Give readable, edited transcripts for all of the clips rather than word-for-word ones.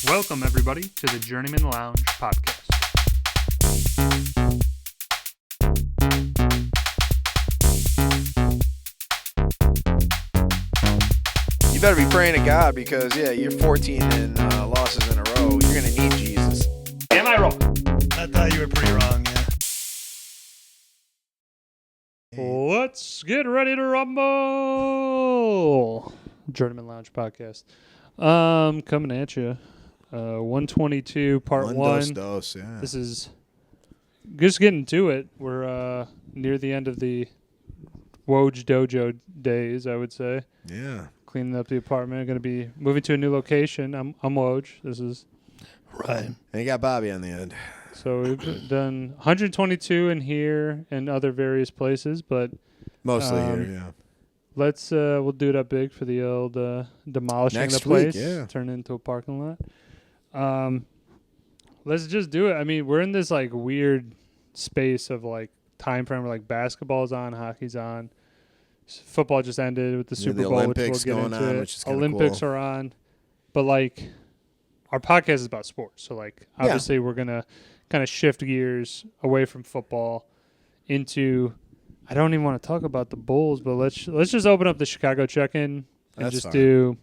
Welcome, everybody, to the Journeymen Lounge podcast. You better be praying to God because, you're 14 and losses in a row. You're going to need Jesus. Am I wrong? I thought you were pretty wrong, yeah. Let's get ready to rumble. Journeymen Lounge podcast. Coming at you. 122 part one. Dos, yeah. This is just getting to it. We're near the end of the Woj Dojo days, I would say. Yeah. Cleaning up the apartment. Going to be moving to a new location. I'm Woj. This is Right. And you got Bobby on the end. so we've done 122 in here and other various places, but Mostly here, yeah. let's we'll do it up big for the old demolishing Next the place, week, yeah. turn it into a parking lot. Let's just do it. I mean, we're in this like weird space of like time frame where like basketball's on, hockey's on, football just ended with the Super the Bowl, Olympics which we'll get going into on, it. which is kinda Olympics cool. are on, but like our podcast is about sports, so like obviously we're gonna kind of shift gears away from football into. I don't even want to talk about the Bulls, but let's just open up the Chicago check-in and That's just fine. do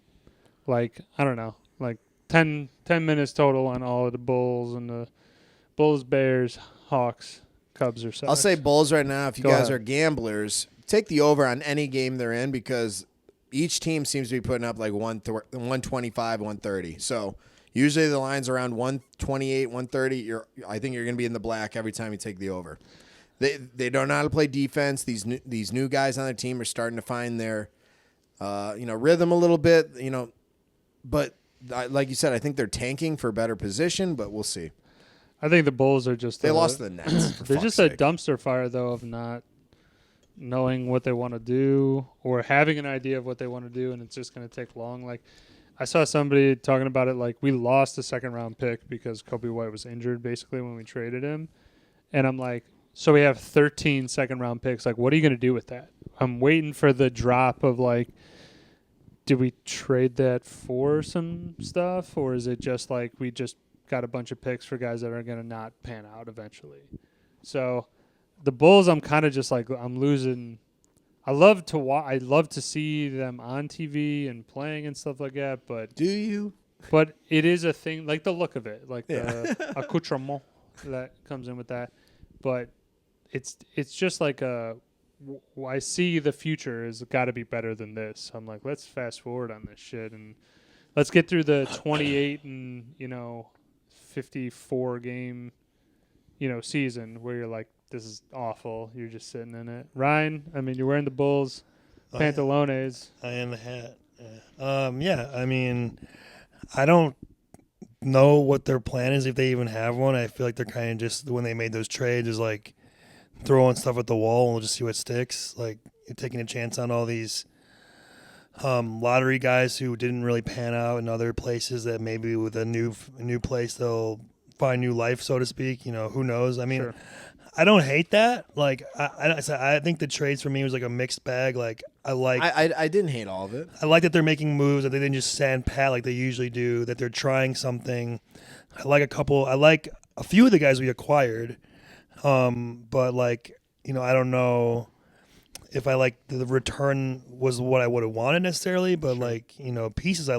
like I don't know, like 10 minutes total on all of the Bulls and the Bulls, Bears, Hawks, Cubs, or Sox. I'll say Bulls right now. If you Go guys ahead. are gamblers, take the over on any game they're in because each team seems to be putting up like 125, 130. So usually the line's around 128, 130. I think you're going to be in the black every time you take the over. They don't know how to play defense. These new guys on their team are starting to find their rhythm a little bit. But like you said, I think they're tanking for a better position. But we'll see. I think the Bulls are just They lost to the Nets. For they're fuck's just sake. a dumpster fire though of not knowing what they want to do or having an idea of what they want to do, and it's just going to take long. Like I saw somebody talking about it, like we lost a second round pick because Kobe White was injured basically when we traded him, and I'm like. So we have 13 second-round picks. Like, what are you going to do with that? I'm waiting for the drop of, like, did we trade that for some stuff? Or is it just, like, we just got a bunch of picks for guys that are going to not pan out eventually? So the Bulls, I'm kind of just, like, I'm losing. I love to see them on TV and playing and stuff like that. But Do you? But it is a thing, like the look of it, like the accoutrement that comes in with that. But it's just like I see the future has got to be better than this. I'm like, let's fast forward on this shit and let's get through the 28 and 54 game season where you're like, this is awful. You're just sitting in it. Ryan, I mean, you're wearing the Bulls pantalones. I am the hat. Yeah. I mean, I don't know what their plan is if they even have one. I feel like they're kind of just, when they made those trades, is like throwing stuff at the wall and we'll just see what sticks. Like you're taking a chance on all these lottery guys who didn't really pan out in other places that maybe with a new place they'll find new life, so to speak. Who knows? I mean, Sure. I don't hate that. Like I think the trades for me was like a mixed bag. Like I didn't hate all of it. I like that they're making moves, that they didn't just stand pat like they usually do, that they're trying something. I like a few of the guys we acquired, but like, I don't know if I like the return was what I would have wanted necessarily, but like, pieces I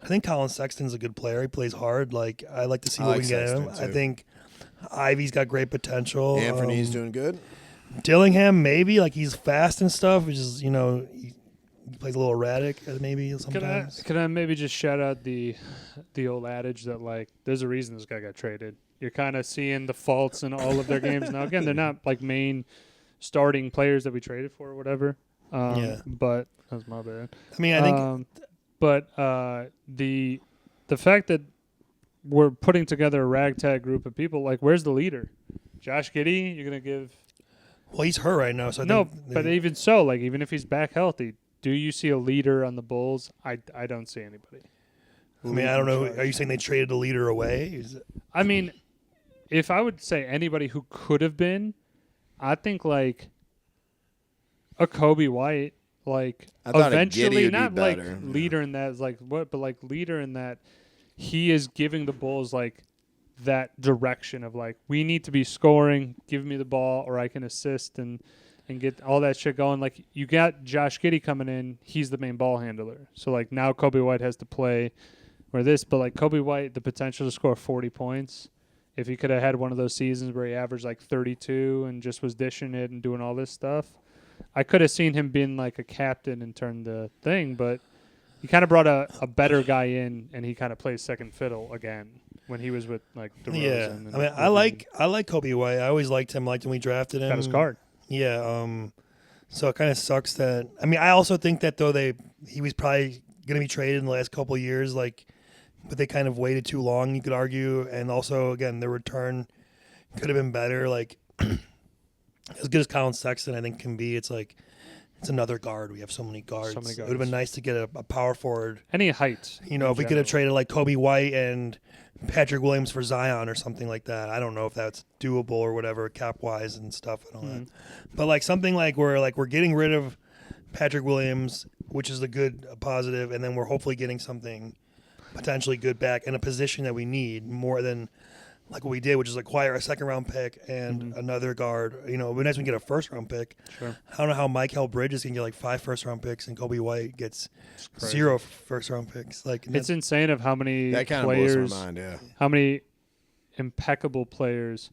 think Colin Sexton's a good player. He plays hard. Like, I like to see what we can get out of him. Sexton, too. I think Ivy's got great potential. Anthony's doing good. Dillingham, maybe, like he's fast and stuff, which is, he plays a little erratic maybe sometimes. Can I maybe just shout out the old adage that, like, there's a reason this guy got traded. You're kind of seeing the faults in all of their games. Now, again, they're not, like, main starting players that we traded for or whatever. But that's my bad. I mean, I think... the fact that we're putting together a ragtag group of people, like, where's the leader? Josh Giddey, you're going to give... Well, he's hurt right now, so I No, think... but even so, like, even if he's back healthy, do you see a leader on the Bulls? I don't see anybody. I mean, I don't know. Are you saying they traded a leader away? I mean, if I would say anybody who could have been, I think, like, a Kobe White, like, I thought eventually, a Giddey would not be like better. leader in that, like, what, but like leader in that he is giving the Bulls like that direction of like, we need to be scoring, give me the ball, or I can assist and get all that shit going. Like, you got Josh Giddey coming in, he's the main ball handler. So like now Kobe White has to play where this, but like Kobe White, the potential to score 40 points. If he could have had one of those seasons where he averaged like 32 and just was dishing it and doing all this stuff, I could have seen him being like a captain and turn the thing, but he kind of brought a better guy in, and he kind of plays second fiddle again when he was with like DeRozan. Yeah, and I mean, I like Kobe White. I always liked him. Liked when we drafted him. got his card. Yeah. So it kind of sucks that. I mean, I also think that though he was probably going to be traded in the last couple of years, like, but they kind of waited too long. You could argue, and also again, the return could have been better. Like as good as Colin Sexton, I think can be. It's like. It's another guard. We have so many guards. It would have been nice to get a power forward. Any height. You know, if we could have traded like Kobe White and Patrick Williams for Zion or something like that. I don't know if that's doable or whatever, cap-wise and stuff and all that. But like something like we're getting rid of Patrick Williams, which is a good positive, and then we're hopefully getting something potentially good back in a position that we need more than like what we did, which is acquire a second-round pick and another guard. You know, it would be nice when we get a first-round pick. Sure. I don't know how Michael Bridges can get like 5 first-round picks and Kobe White gets 0 first-round picks. Like it's insane of how many that kind players, of blows my mind, yeah. How many impeccable players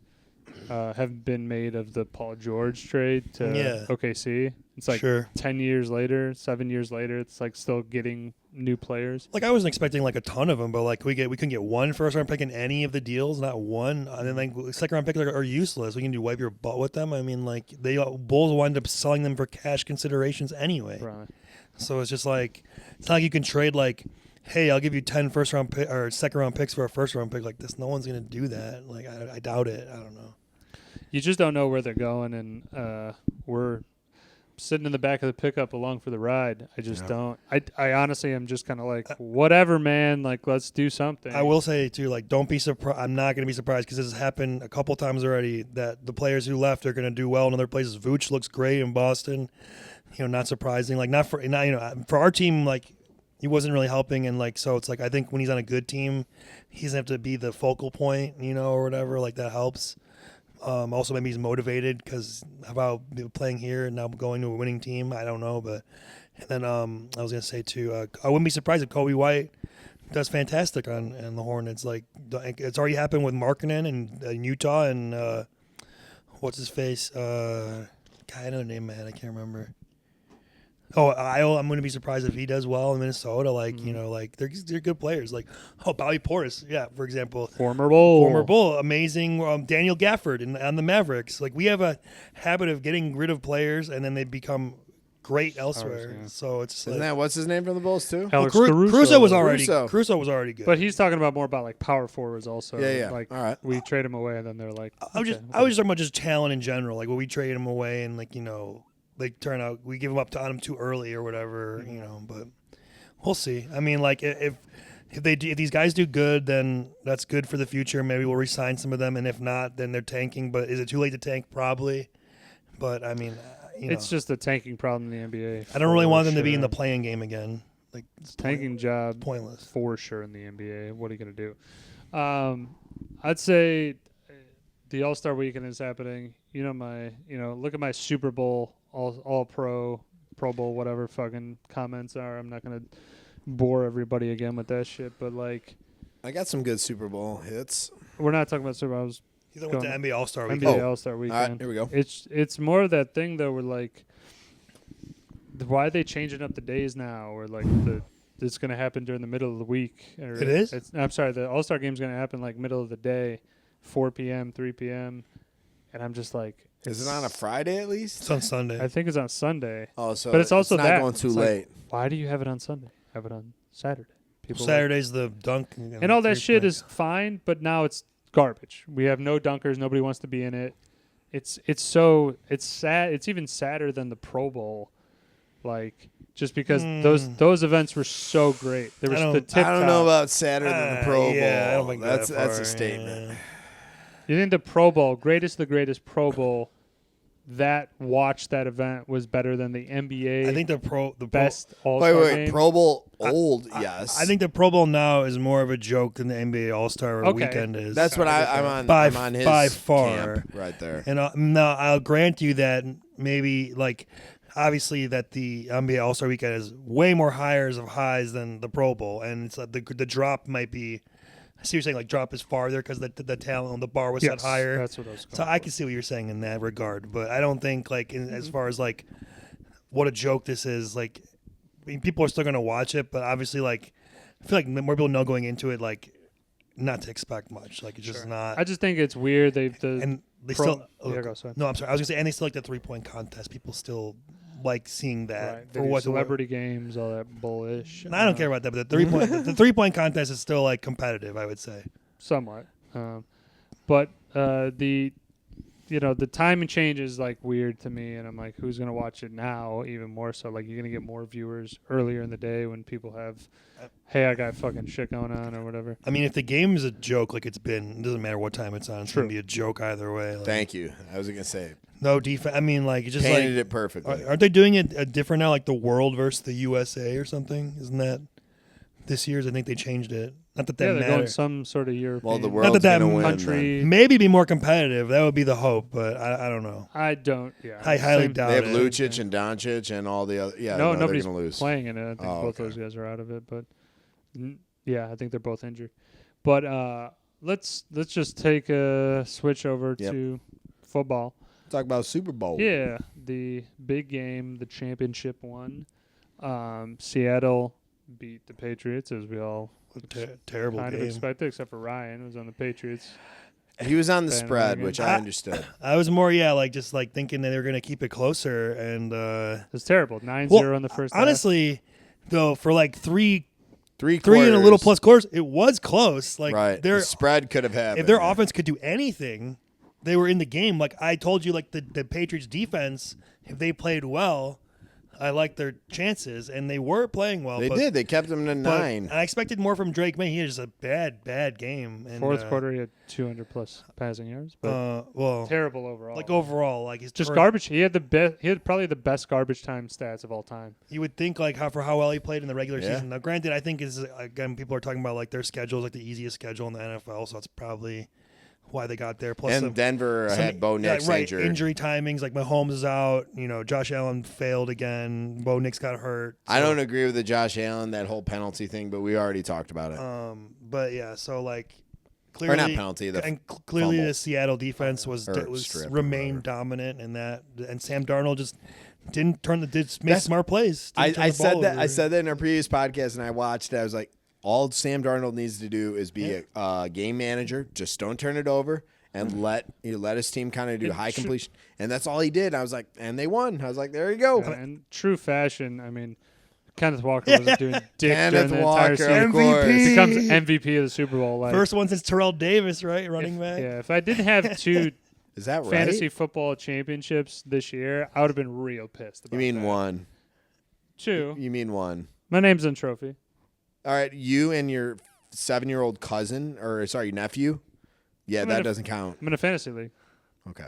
have been made of the Paul George trade to OKC. It's like 10 years later, 7 years later, it's like still getting new players. Like I wasn't expecting like a ton of them, but like we couldn't get 1 first-round pick in any of the deals, not one. And then like second-round picks are useless. We can do wipe your butt with them. I mean, like Bulls wind up selling them for cash considerations anyway. Right. So it's just like it's not like you can trade like, hey, I'll give you 10 first-round pick or second-round picks for a first-round pick. Like this, no one's gonna do that. Like I doubt it. I don't know. You just don't know where they're going, and we're sitting in the back of the pickup along for the ride. I just don't. I honestly am just kind of like, whatever, man. Like, let's do something. I will say, too, like, don't be surprised. I'm not going to be surprised because this has happened a couple times already that the players who left are going to do well in other places. Vooch looks great in Boston. You know, not surprising. Like, not you know, for our team, like, he wasn't really helping. And, like, so it's like, I think when he's on a good team, he doesn't have to be the focal point, you know, or whatever. Like, that helps. Also, maybe he's motivated because about playing here and now going to a winning team. I don't know, but and then I was gonna say too, I wouldn't be surprised if Kobe White does fantastic on the Hornets. Like it's already happened with Markkanen in Utah and what's his face? I know the name, man. I can't remember. Oh, I'm going to be surprised if he does well in Minnesota. Like, you know, like they're good players. Like, Bobby Portis, yeah, for example. Former Bull. Amazing. Daniel Gafford on the Mavericks. Like, we have a habit of getting rid of players and then they become great elsewhere. So it's Isn't that what's his name from the Bulls too? Alex Caruso was already good. But he's talking about more about like power forwards also. Yeah. Like, all right. We trade him away and then they're like, I was just talking about just talent in general. Like when we trade him away and like, you know, they turn out we give them up on him too early or whatever, you know. But we'll see. I mean, like if these guys do good, then that's good for the future. Maybe we'll re-sign some of them, and if not, then they're tanking. But is it too late to tank? Probably. But I mean, it's just a tanking problem in the NBA. I don't really want them to be in the playing game again. Like it's tanking job, pointless for sure in the NBA. What are you gonna do? I'd say the All-Star Weekend is happening. Look at my Super Bowl, all Pro Bowl, whatever fucking comments are. I'm not going to bore everybody again with that shit, but like. I got some good Super Bowl hits. We're not talking about Super Bowl. I was going to NBA All-Star Weekend. NBA All-Star Weekend. All right, here we go. It's more of that thing, though, where like, why are they changing up the days now? Or like it's going to happen during the middle of the week. Or it is? I'm sorry, the All-Star Game's going to happen like middle of the day, 4 p.m., 3 p.m., and I'm just like, is it on a Friday at least? It's on Sunday. I think it's on Sunday. Oh, so but it's also not that going too it's late. Like, why do you have it on Sunday? Have it on Saturday. Saturday's the dunk. And all that shit is fine, but now it's garbage. We have no dunkers. Nobody wants to be in it. It's sad. It's even sadder than the Pro Bowl. Like, just because those events were so great. There was the tip. I don't know about sadder than the Pro Bowl. Yeah, I don't think that's that far, a statement. You think the Pro Bowl, greatest of the greatest Pro Bowl, that event was better than the NBA. I think the best All-Star game. Pro Bowl yes. I think the Pro Bowl now is more of a joke than the NBA All-Star weekend is. That's what I'm on. By, I'm on his by far camp right there. And now I'll grant you that maybe like obviously that the NBA All-Star weekend is way more highs than the Pro Bowl, and it's the drop might be. I see what you're saying, like drop is farther because the talent on the bar was set higher. That's what I was going So I can see what you're saying in that regard, but I don't think like as far as like what a joke this is. Like, I mean, people are still gonna watch it, but obviously like I feel like more people know going into it like not to expect much. Like it's just not. I just think it's weird. And they still. go, sorry. No, I'm sorry. I was gonna say, and they still like the 3-point contest. People still like seeing that Right. for what celebrity games, all that bullish. And I don't care about that, but the 3-point contest is still like competitive. I would say somewhat, but the timing change is like weird to me, and I'm like, who's gonna watch it now? Even more so, like you're gonna get more viewers earlier in the day when people have, hey, I got fucking shit going on or whatever. I mean, if the game is a joke, like it's been, it doesn't matter what time it's on. It's gonna be a joke either way. Like, Thank you. I was gonna say no defense. I mean, like it's just painted like it perfectly. Aren't they doing it different now, like the World versus the USA or something? Isn't that this year's? I think they changed it. Not that they're matters. going some sort of European. Well, the world's gonna win. country. Maybe be more competitive. That would be the hope, but I don't know. I don't. Yeah, I highly doubt They have it. Lucic and Doncic and all the other. Yeah, no, they're nobody's gonna lose. playing in it. I think both those guys are out of it, but yeah, I think they're both injured. But let's just take a switch over to football. Talk about Super Bowl. Yeah, the big game, the championship one. Seattle beat the Patriots, as we all Terrible kind game. of expected, except for Ryan, who was on the Patriots. He was on the Bandwagon. spread, which I understood. I was more, just like thinking that they were going to keep it closer. And It's terrible. 9-0 in the first half. honestly, though, for like three Three and a little quarters. plus quarters, it was close. Like Right. The spread could have happened. if their offense could do anything, they were in the game. Like I told you, like the Patriots defense, if they played well, I liked their chances, and they were playing well. They did. They kept them to 9. I expected more from Drake May. He had just a bad game. And, Fourth quarter, he had 200+ passing yards, but terrible overall. Like overall, like he's just garbage. He had probably the best garbage time stats of all time. You would think like how well he played in the regular season. Now, granted, I think is again people are talking about like their schedule is like the easiest schedule in the NFL, so that's probably why they got there. Plus, And Denver had Bo Nix injured. Injury timings, like Mahomes is out. Josh Allen failed again. Bo Nix got hurt. So. I don't agree with the Josh Allen, that whole penalty thing, but we already talked about it. But yeah, so like clearly, or not penalty, clearly fumble. the Seattle defense remained dominant in that, and Sam Darnold just didn't make smart plays. I said that in our previous podcast, and I watched it. I was like, all Sam Darnold needs to do is be a game manager. Just don't turn it over and let his team kind of do high completion. And that's all he did. I was like, and they won. I was like, there you go. Yeah, in true fashion, I mean, Kenneth Walker wasn't doing dick Kenneth during the Walker, entire season. MVP. He becomes MVP of the Super Bowl. Like, First one since Terrell Davis, right? Running back. Yeah, if I didn't have two Is that right? fantasy football championships this year, I would have been real pissed about You mean that. one? Two. You mean one? My name's on trophy. All right, you and your 7-year-old cousin, nephew. Yeah, that doesn't count. I'm in a fantasy league. Okay.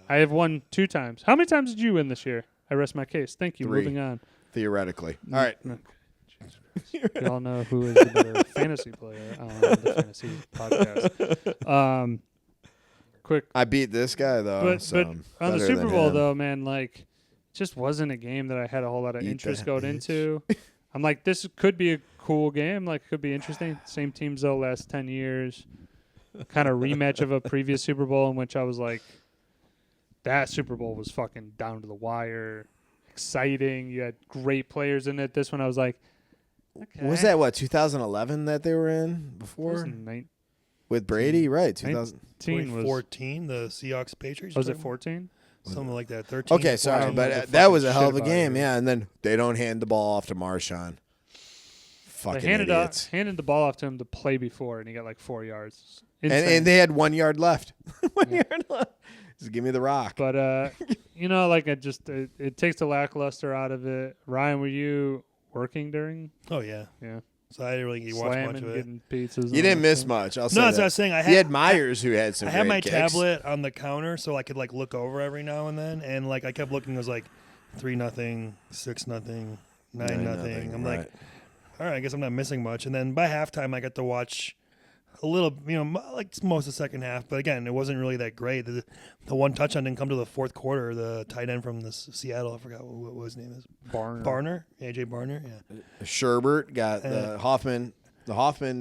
I have won 2 times. How many times did you win this year? I rest my case. Thank you. 3. Moving on. Theoretically. All right. Okay. We all know who is the better fantasy player on the fantasy podcast. Quick. I beat this guy though. But on the Super Bowl though, man, like, it just wasn't a game that I had a whole lot of interest going into. I'm like, this could be a cool game. Like, could be interesting. Same teams though, last 10 years. Kind of rematch of a previous Super Bowl in which I was like, that Super Bowl was fucking down to the wire, exciting. You had great players in it. This one I was like, okay. Was that 2011 that they were in before? With Brady, right? 2014, the Seahawks Patriots. Was it 14? Something like that. 13. Okay, sorry, but that was a hell of a game, yeah. And then they don't hand the ball off to Marshawn. Fucking idiots. Handed the ball off to him to play before, and he got like 4 yards. And they had 1 yard left. 1 yard left. Just give me the rock. But like it takes the lackluster out of it. Ryan, were you working during? Oh yeah. Yeah. So I didn't really watch much Slamming, of it. getting pizzas. You didn't miss much. I'll say No, that. that's what I was saying. He had Myers who had some. I had great my kicks. tablet on the counter so I could like look over every now and then, and like I kept looking. It was like 3-0, 6-0, 9-0. I'm like, all right, I guess I'm not missing much. And then by halftime, I got to watch a little, like most of the second half. But again, it wasn't really that great. The one touchdown didn't come to the fourth quarter. The tight end from Seattle, I forgot what his name is. Barner, AJ Barner. Yeah. Sherbert got the Hoffman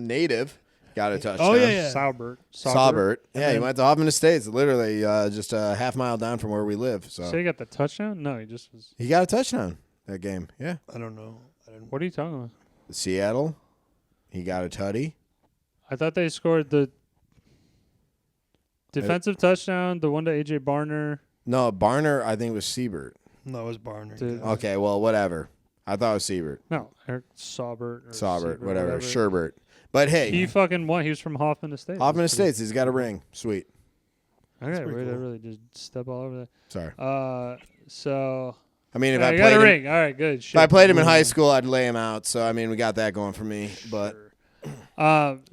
native got a touchdown. Oh yeah. Saubert. Yeah, he went to Hoffman Estates, literally just a half mile down from where we live. So he got the touchdown? No, he just was. He got a touchdown that game. Yeah. I don't know. What are you talking about? Seattle. He got a tutty. I thought they scored the defensive touchdown, the one to AJ Barner. No, Barner, I think it was Siebert. No, it was Barner. Okay, well, whatever. I thought it was Siebert. No, Eric Saubert. Whatever. Sherbert. But hey. He fucking won. He was from Hoffman Estates. Hoffman Estates. He's got a ring. Sweet. Okay, cool. I really just step all over that. Sorry. So. I mean, if I got played a him, ring. All right, good. Shit. If I played him in high school, I'd lay him out. So, I mean, we got that going for me. But.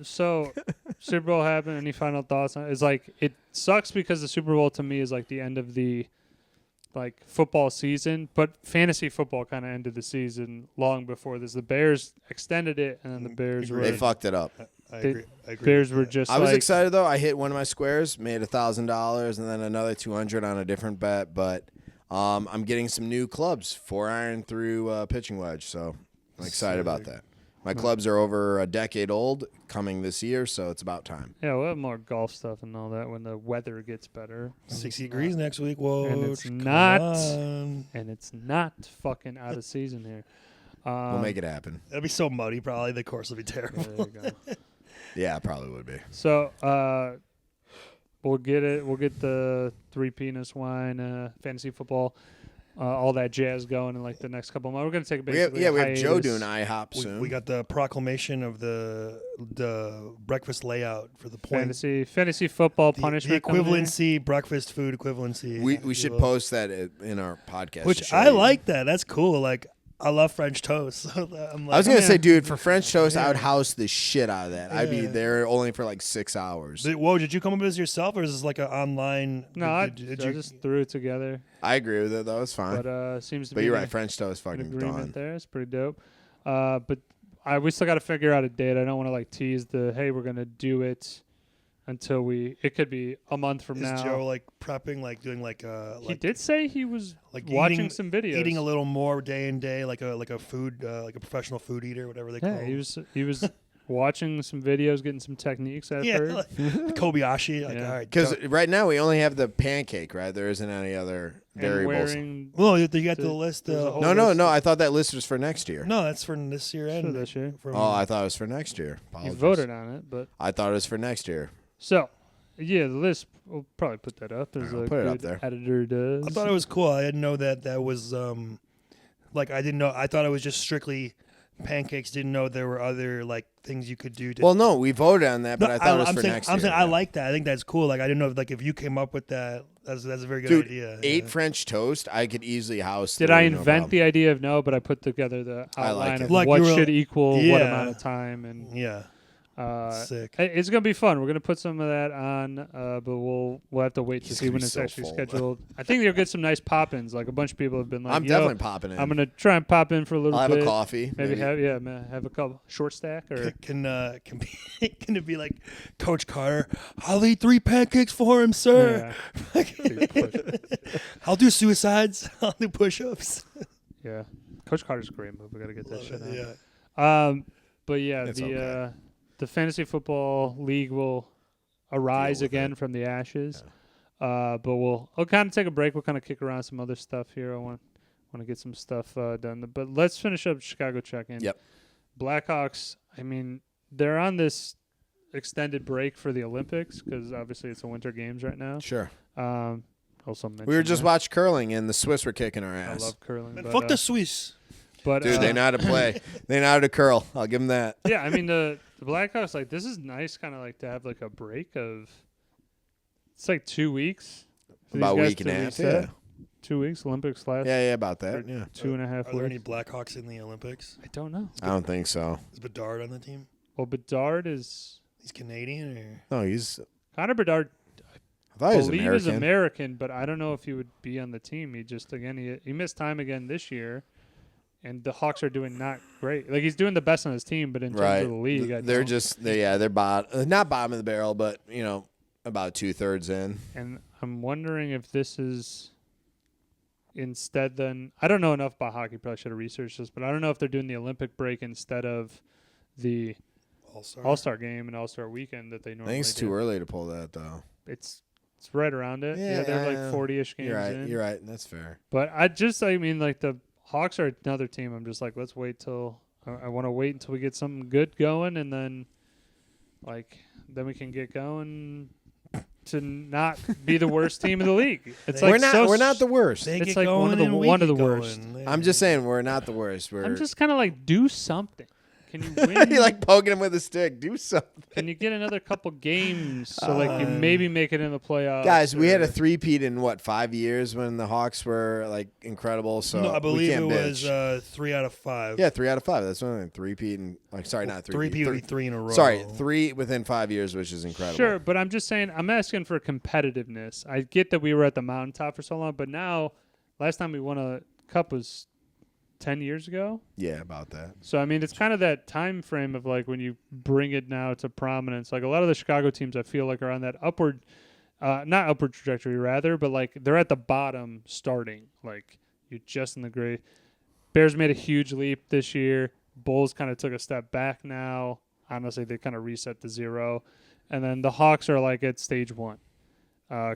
So Super Bowl happened. Any final thoughts on it? It's like it sucks because the Super Bowl to me is like the end of the like football season, but fantasy football kind of ended the season long before this. The Bears extended it, and then the Bears They fucked it up. I agree. Bears were just. I was excited though. I hit one of my squares, made $1,000, and then another $200 on a different bet. But I'm getting some new clubs, 4-iron through pitching wedge. So I'm excited about that. My clubs are over a decade old, coming this year, so it's about time. Yeah, we'll have more golf stuff and all that when the weather gets better. 60 degrees next week. Whoa, and it's not fucking out of season here. We'll make it happen. It'll be so muddy, probably. The course will be terrible. There you go. Yeah, it probably would be. So we'll get it. We'll get the 3 penis wine, fantasy football. All that jazz going in like the next couple of months. We're going to take a basically we have Joe doing IHOP soon. We got the proclamation of the breakfast layout for the point. Fantasy football punishment. The equivalency, breakfast food equivalency. We should post that in our podcast. Which I like that. That's cool. Like, I love French toast. So I'm like, I was going to say, dude, for French toast, I would house the shit out of that. I'd be there only for like 6 hours. Did you come up with this yourself, or is this like an online? No, I just threw it together. I agree with it, though. It's fine. But seems to be. But you're right. French toast fucking agreement there. It's pretty dope. But we still got to figure out a date. I don't want to like tease hey, we're going to do it until it could be a month from now. Is Joe like prepping, like doing like he did say he was like watching some videos, eating a little more day and day, like a food, like a professional food eater, whatever they call it. He was watching some videos, getting some techniques. I've heard. Like Kobayashi. Like, all right, because right now we only have the pancake, right? There isn't any other variables. Well, you got the list. No. I thought that list was for next year. No, that's for this year and this year. I thought it was for next year. You voted on it, but I thought it was for next year. So, yeah, the list, we'll probably put that up. There's put it up there. Editor does. I thought it was cool. I didn't know that was, like, I didn't know. I thought it was just strictly pancakes. Didn't know there were other, like, things you could do. Well, no, we voted on that, but I thought it was for next year. I'm saying I like that. I think that's cool. Like, I didn't know if you came up with that, that's a very good idea. 8 French toast, I could easily house. Did I invent the idea of no, but I put together the outline of like what should equal what amount of time. And sick. It's gonna be fun. We're gonna put some of that on, but we'll have to wait to see when it's actually scheduled. I think you'll get some nice pop-ins. Like a bunch of people have been like, I'm definitely popping in. I'm gonna try and pop in for a little bit. I'll have a coffee. Maybe have a couple short stack or can it be like Coach Carter? I'll eat 3 pancakes for him, sir. Yeah. I'll do suicides. I'll do push-ups. Yeah, Coach Carter's a great move. We gotta get that shit out. Yeah. But yeah, the fantasy football league will arise again from the ashes. Yeah. But we'll kind of take a break. We'll kind of kick around some other stuff here. I want to get some stuff done. But let's finish up Chicago check-in. Yep. Blackhawks, I mean, they're on this extended break for the Olympics because obviously it's the Winter Games right now. Sure. Also we were just watching curling and the Swiss were kicking our ass. I love curling. Man, fuck the Swiss. But dude, they know how to play. They know how to curl. I'll give them that. Yeah, I mean the Blackhawks, like, this is nice, kind of like to have like a break of. It's like 2 weeks. About a week and a half. Yeah. 2 weeks. Olympics last. Yeah, about for that. Yeah, 2.5 Are there any weeks. Blackhawks in the Olympics? I don't know. I don't think so. Is Bedard on the team? Well, Bedard is He's Canadian or No, he's. Connor Bedard. I thought he was believe American. is American, but I don't know if he would be on the team. He just he missed time again this year, and the Hawks are doing not great. Like he's doing the best on his team, but in terms of the league, They're they're not bottom of the barrel, but about 2/3 in. And I'm wondering if this is instead. Then I don't know enough about hockey. Probably should have researched this, but I don't know if they're doing the Olympic break instead of the All-Star game and All-Star weekend that they I normally think it's do. too early to pull that though. It's right around it. Yeah, they're like 40-ish games You're right. in. You're right. That's fair. But I mean, like the Hawks are another team. I'm just like, let's wait till I want to wait until we get something good going, and then we can get going to not be the worst team in the league. It's like we're not the worst. They It's get like one going of the- and we one of get the worst. going. I'm just saying we're not the worst. I'm just kind of like, do something. Can you win? you like poking him with a stick. Do something. Can you get another couple games so like you maybe make it in the playoffs? Guys, we had a or- 3-peat in 5 years when the Hawks were like incredible. So no, I we believe it can't was bitch. 3 out of 5. Yeah, 3 out of 5. That's one 3-peat and sorry, not 3-peat. 3 would be 3 in a row. Sorry, 3 within 5 years, which is incredible. Sure, but I'm just saying, I'm asking for competitiveness. I get that we were at the mountaintop for so long, but now, last time we won a cup was 10 years ago. Yeah, about that. So, I mean, it's kind of that time frame of like when you bring it now to prominence. Like a lot of the Chicago teams, I feel like are on that upward, not upward trajectory rather, but like they're at the bottom starting. Like you're just in the gray. Bears made a huge leap this year. Bulls kind of took a step back now. Honestly, they kind of reset to 0. And then the Hawks are like at stage 1.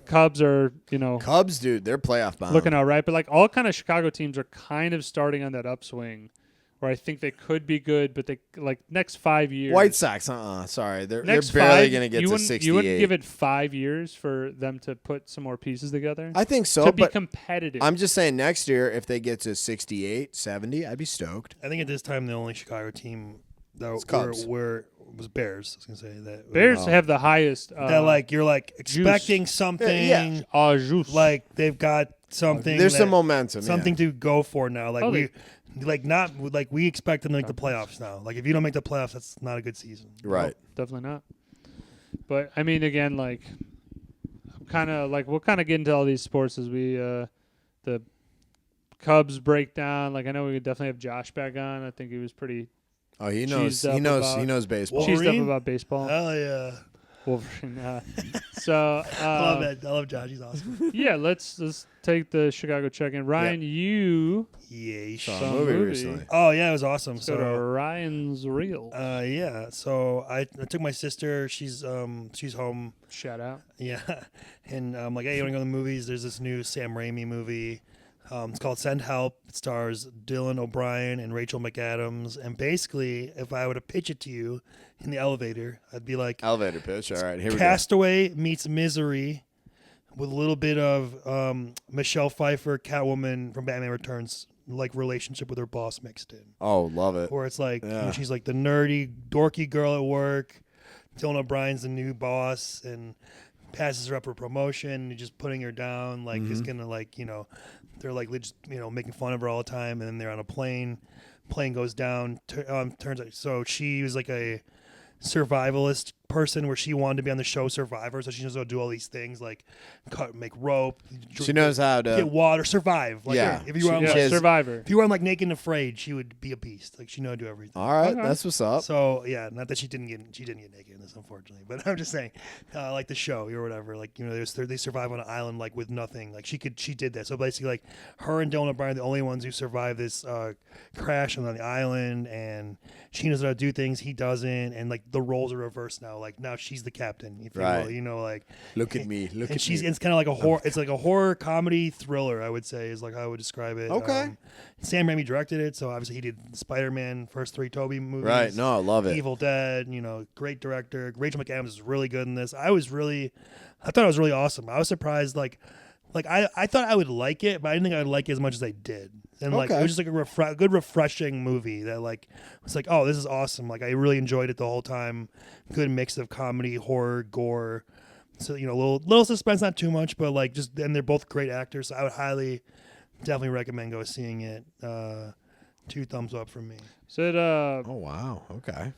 Cubs are, Cubs, dude, they're playoff bound. looking all right. But like all kind of Chicago teams are kind of starting on that upswing where I think they could be good, but they like next 5 years. White Sox, sorry. They're Next barely 5, going to get you to wouldn't- 68. You wouldn't give it 5 years for them to put some more pieces together? I think so, to be but competitive. I'm just saying next year, if they get to 68, 70, I'd be stoked. I think at this time the only Chicago team It's that Cubs. was Bears. I was gonna say that Bears have the highest. that like you're like expecting something. Yeah. Juice. Like they've got something. There's some that- momentum. something yeah. to go for now. Like Oh, we expect them to make the playoffs now. Like if you don't make the playoffs, that's not a good season. Right. Definitely not. But I mean, again, like, kind of like we'll kind of get into all these sports as we the Cubs break down. Like I know we could definitely have Josh back on. I think he was pretty Oh, he knows. cheesed up He knows. about- He knows baseball. cheesed up Wolverine? about baseball. Hell yeah! Wolverine. So I love that. I love Josh. He's awesome. yeah, let's take the Chicago check-in. Ryan, you Yeah. Saw Some a movie movie. recently. Oh yeah, it was awesome. go to So Ryan's reel. yeah. So I took my sister. She's home. Shout out. Yeah, and I'm like, hey, you want to go to the movies? There's this new Sam Raimi movie. It's called Send Help. It stars Dylan O'Brien and Rachel McAdams. And basically, if I were to pitch it to you in the elevator, I'd be like, Elevator pitch. All right, here we go. Castaway meets Misery with a little bit of Michelle Pfeiffer, Catwoman from Batman Returns, like relationship with her boss mixed in. Oh, love it. Where it's like, Yeah. she's like the nerdy, dorky girl at work. Dylan O'Brien's the new boss and passes her up for promotion and just putting her down, like is gonna like, they're like just making fun of her all the time, and then they're on a plane goes down, turns out so she was like a survivalist person where she wanted to be on the show Survivor, so she knows how to do all these things like make rope, She knows how to. get water, survive. Like, Yeah. if you were on She like, has- Survivor. if you were on like Naked and Afraid, she would be a beast. Like she knew how to do everything. All right, Okay. that's what's up. So yeah, not that she didn't get naked in this, unfortunately, but I'm just saying, like the show or whatever, like they survive on an island like with nothing. Like she did that. So basically, like her and Dylan O'Brien are the only ones who survived this crash on the island, and she knows how to do things, he doesn't, and like the roles are reversed now. Like now she's the captain, if Right. you will. Like Look at me. Look and at she's me. it's kind of like a horror. It's like a horror comedy thriller, I would say, is like how I would describe it. Okay. Sam Raimi directed it, so obviously he did Spider-Man, first 3 Tobey movies. Right. No, I love it. Evil Dead, great director. Rachel McAdams is really good in this. I thought it was really awesome. I was surprised, like I thought I would like it, but I didn't think I would like it as much as I did. And like Okay. it was just like a good, refreshing movie that like was like, oh, this is awesome. Like I really enjoyed it the whole time. Good mix of comedy, horror, gore. so, you know, little suspense, not too much, but like just, and they're both great actors. So I would definitely recommend go seeing it. 2 thumbs up from me. So Oh wow. Okay.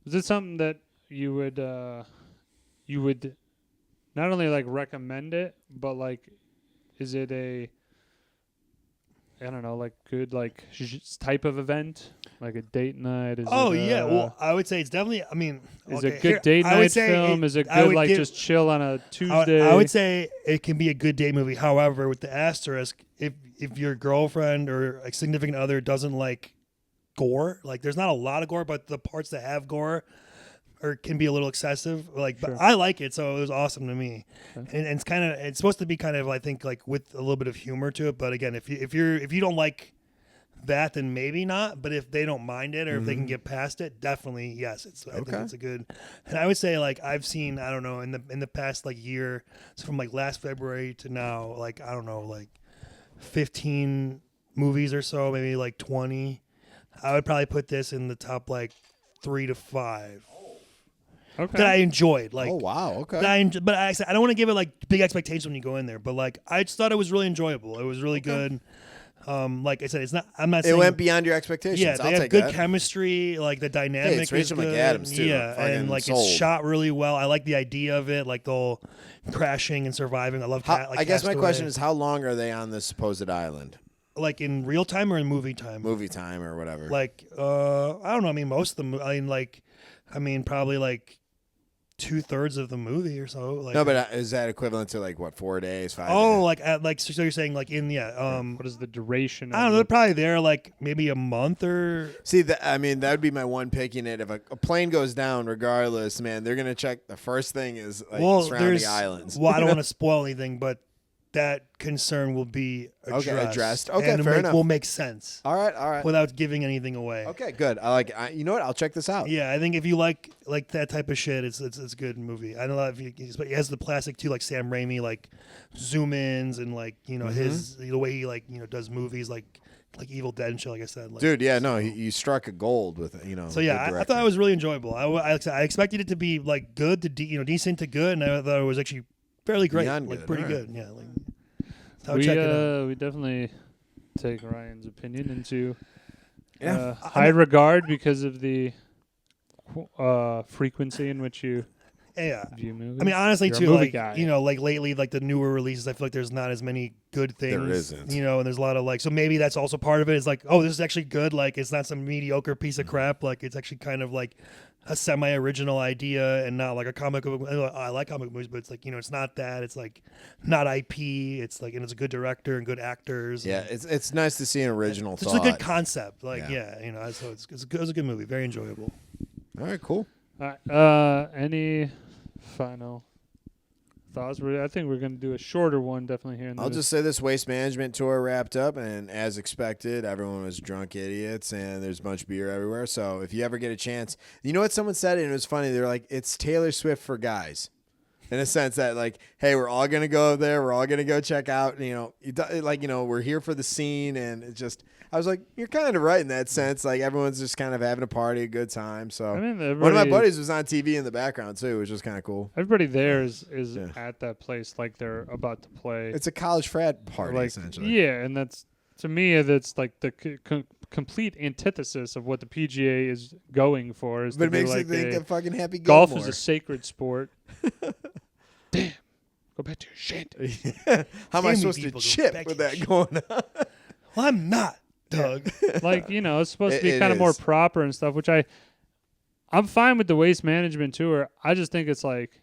is it something that you would not only like recommend it, but like, is it a, I don't know, like good like type of event, like a date night? Is Yeah. Well, I would say it's definitely. I mean, is it good date night film? Is it good like just chill on a Tuesday? I would say it can be a good date movie. However, with the asterisk, if your girlfriend or a significant other doesn't like gore, like there's not a lot of gore, but the parts that have gore or can be a little excessive. Like, Sure. but I like it, so it was awesome to me. Okay. And it's supposed to be kind of, I think, like with a little bit of humor to it. But again, if you don't like that, then maybe not. But if they don't mind it, or if they can get past it, definitely yes. I think it's a good. And I would say, like, I've seen, I don't know, in the past like year, so from like last February to now, like, I don't know, like 15 movies or so, maybe like 20. I would probably put this in the top like 3 to 5. Okay. That I enjoyed. Like, Oh wow. Okay. but I don't want to give it like big expectations when you go in there. But like, I just thought it was really enjoyable. It was really good. Like I said, it's not. I'm not. It saying, went beyond your expectations. Yeah, I'll they have take good that. chemistry. Like the dynamic it's is Rachel good. McAdams, too. Yeah, Fucking and like sold. it's shot really well. I like the idea of it, like the whole crashing and surviving. I love. I guess my Castaway. question is, how long are they on this supposed island? like in real time or in movie time. Movie time or whatever. Like I don't know. I mean, most of them. I mean, probably like 2/3 of the movie or so. Like, no, but is that equivalent to like what, 4 days, 5 oh, days? so you're saying like in What is the duration? I don't know. They're probably there like maybe a month or. See, I mean, that would be my one picking it. If a plane goes down, regardless, man, they're gonna check. The first thing is like surrounding islands. Well, I don't want to spoil anything, but that concern will be addressed. Okay, and fair enough. will make sense. All right. Without giving anything away. Okay, good. You know what? I'll check this out. Yeah, I think if you like that type of shit, it's a good movie. I don't know if but it has the classic too, like Sam Raimi, like zoom ins and like his the way he does movies like Evil Dead and shit. Like I said, like, Dude, yeah, no, you struck a gold with So yeah, I thought it was really enjoyable. I expected it to be like good to decent to good, and I thought it was actually fairly great, Beyond like good, pretty alright. good. Yeah, I'll check it out. We definitely take Ryan's opinion into Yeah. high regard because of the frequency in which you Yeah. view movies. I mean, honestly, You're a too, movie like guy. like lately, like the newer releases, I feel like there's not as many good things. There isn't. And there's a lot of so maybe that's also part of it. Is like, oh, this is actually good. Like, it's not some mediocre piece of crap. Like, it's actually kind of like a semi-original idea and not like a comic book. I like comic movies, but it's like it's not that. It's like not IP. It's like, and it's a good director and good actors. Yeah, it's nice to see an original It's thought. a good concept. Like, Yeah. so it was a good movie. Very enjoyable. All right, cool. All right. Any final thoughts? I think we're going to do a shorter one definitely here. I'll just say this waste management tour wrapped up, and as expected, everyone was drunk idiots, and there's a bunch of beer everywhere. So if you ever get a chance, you know what someone said, and it was funny. They're like, it's Taylor Swift for guys. In a sense that, like, hey, we're all going to go there. We're all going to go check out. We're here for the scene. And it just, I was like, you're kind of right in that sense. Like, everyone's just kind of having a party, a good time. So I mean, one of my buddies was on TV in the background, too, which was kind of cool. Everybody there is Yeah. at that place like they're about to play. It's a college frat party, like, essentially. Yeah, and that's, to me, that's like the complete antithesis of what the PGA is going for. Is But to it be makes like you think a- of fucking Happy golf Gilmore. is a sacred sport. Damn. Go back to your shit. How am I Sammy supposed to people go chip back with to that shit. going on? Well, I'm not, Doug. Like, it's supposed to be It kind of more is. proper and stuff, which I'm fine with the waste management tour. I just think it's like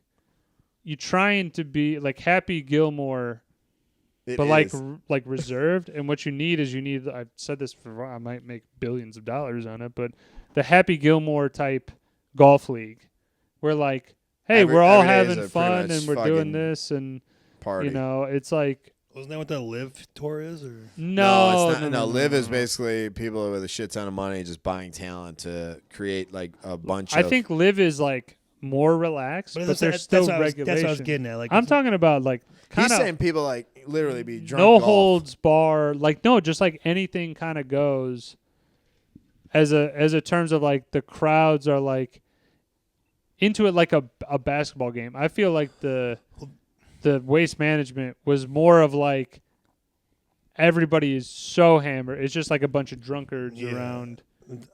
you trying to be like Happy Gilmore, It but like is. like reserved. And what you need is I've said this before, I might make billions of dollars on it, but the Happy Gilmore type golf league where like, hey, we're all every day is having a fun pretty and much we're doing fucking this and party. it's like Wasn't that what the Live tour is? Or no, it's not. No, Live is no. basically people with a shit ton of money just buying talent to create like a bunch I of. think Live is like more relaxed, but there's still regulation. That's what I was getting at. Like, I'm talking about like kind he's of saying people like literally be drunk. no golf. holds bar, like no, just like anything kind of goes. As a terms of like the crowds are like into it like a basketball game. I feel like the the waste management was more of like everybody is so hammered. It's just like a bunch of drunkards around.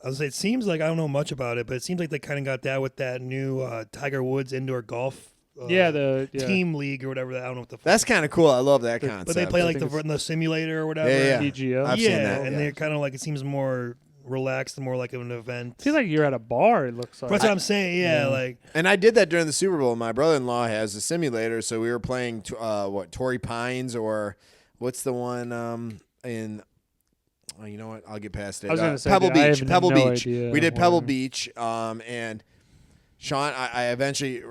I was say it seems like I don't know much about it, but it seems like they kind of got that with that new Tiger Woods indoor golf. Team league or whatever. I don't know what the. That's kind of cool. I love that concept. But they play like the simulator or whatever. Yeah. TGO. I've seen that. And they're kind of like it seems more relaxed and more like an event. I feel like you're at a bar. It looks like. That's what I'm saying. Yeah, like. And I did that during the Super Bowl. My brother-in-law has a simulator, so we were playing Torrey Pines or what's the one in. Oh, you know what? I'll get past it. I was gonna say, Pebble Beach. Pebble Beach. Idea We did Pebble Beach, and Sean. I eventually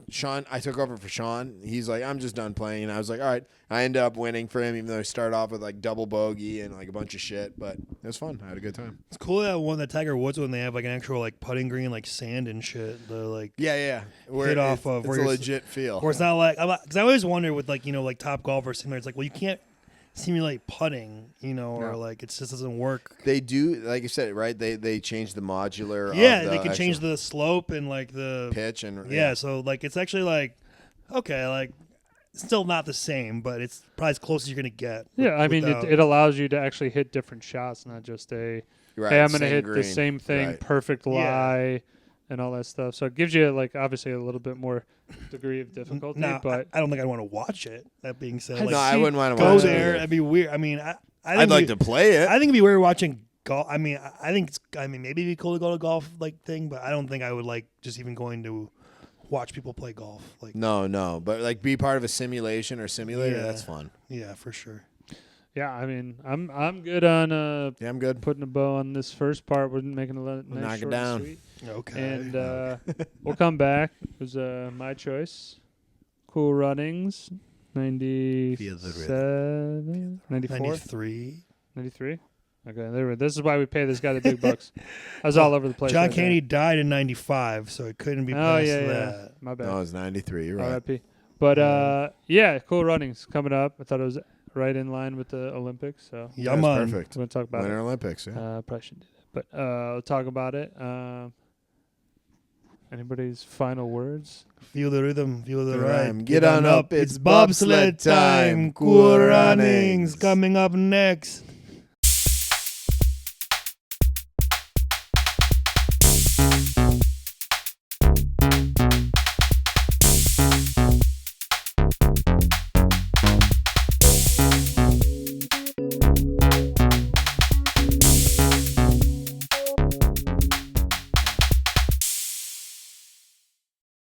Sean. I took over for Sean. He's like, I'm just done playing. And I was like, all right. I ended up winning for him, even though I started off with like double bogey and like a bunch of shit. But it was fun. I had a good time. It's cool that one that Tiger Woods when they have like an actual like putting green, like sand and shit. The like Where hit off of it's where a you're legit feel. Where it's not like because I always wonder with like like top golfers simulators, like well you can't simulate putting, or like it just doesn't work. They do, like you said, right? They change the modular. Yeah, of they can change the slope and like the pitch and So like it's actually like okay, like still not the same, but it's probably as close as you're gonna get. Yeah, I mean it allows you to actually hit different shots, not just hey, I'm gonna hit the same thing, perfect lie. And all that stuff. So it gives you, like, obviously a little bit more degree of difficulty. Now, but I don't think I'd want to watch it. That being said, like, no, I wouldn't want to go watch there. it. That'd be weird. I mean, I'd like to play it. I think it'd be weird watching golf. I mean, maybe it'd be cool to go to golf like thing, but I don't think I would like just even going to watch people play golf. Like, no, but like be part of a simulation or simulator. That's fun. Yeah, for sure. Yeah, I mean, I'm good on I'm good putting a bow on this first part. We're making a nice knock short it down. and sweet. Okay. And we'll come back. It was my choice. Cool Runnings, 97, 94, 93. 93. Okay, this is why we pay this guy the big bucks. I was all over the place. John Kennedy died in 95, so it couldn't be past that. Yeah. My bad. No, it was 93. You're right. R.I.P. But Cool Runnings coming up. I thought it was right in line with the Olympics. So yeah, man. Perfect. We're gonna talk about Winter it. Olympics. Yeah. Probably shouldn't do that, but we'll talk about it. Anybody's final words? Feel the rhythm, feel the rhyme. rhyme. Get on up, it's bobsled time. Cool Runnings coming up next.